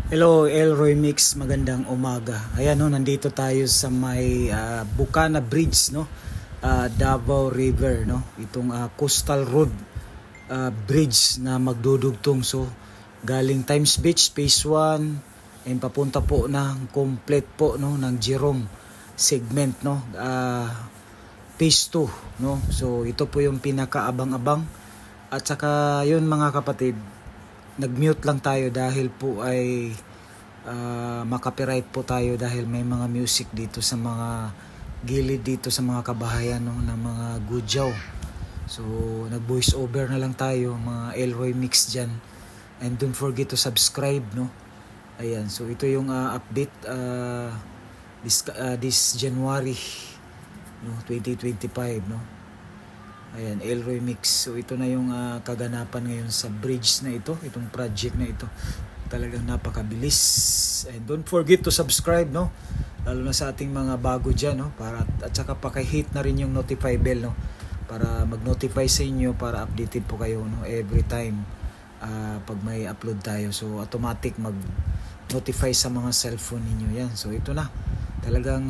Hello, Elroy Mix, magandang umaga. Ayan no, nandito tayo sa may Bukana Bridge, no? Davao River, no? Itong Coastal Road bridge na magdudugtong. So, galing Times Beach, Phase 1, and papunta po ng complete po, no? Ng Jerome segment, no? Phase 2, no? So, ito po yung pinakaabang-abang. At saka, yun mga kapatid, nag-mute lang tayo dahil po ay makapiright po tayo dahil may mga music dito sa mga gilid dito sa mga kabahayan, no, ng mga Gudyaw. So nag voice over na lang tayo mga Elroy Mix dyan, and don't forget to subscribe, no. Ayan, so ito yung update this January, no, 2025, no. Ayan, Elroy Mix. So ito na yung kaganapan ngayon sa bridge na ito, itong project na ito. Talagang napakabilis. And don't forget to subscribe, no? Lalo na sa ating mga bago dyan, no? At saka paki-hit na rin yung notify bell, no? Para mag-notify sa inyo, para updated po kayo, no? Every time pag may upload tayo. So automatic mag-notify sa mga cellphone ninyo yan. So ito na. Talagang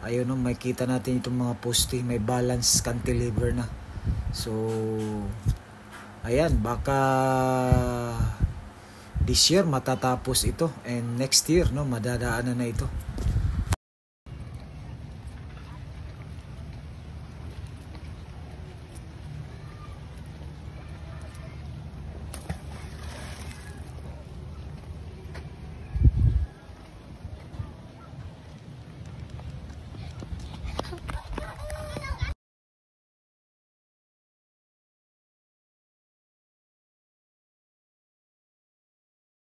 ayun, no, makita natin itong mga posting, may balance cantilever na. So ayan, baka this year matatapos ito, and next year, no, madadaanan na ito.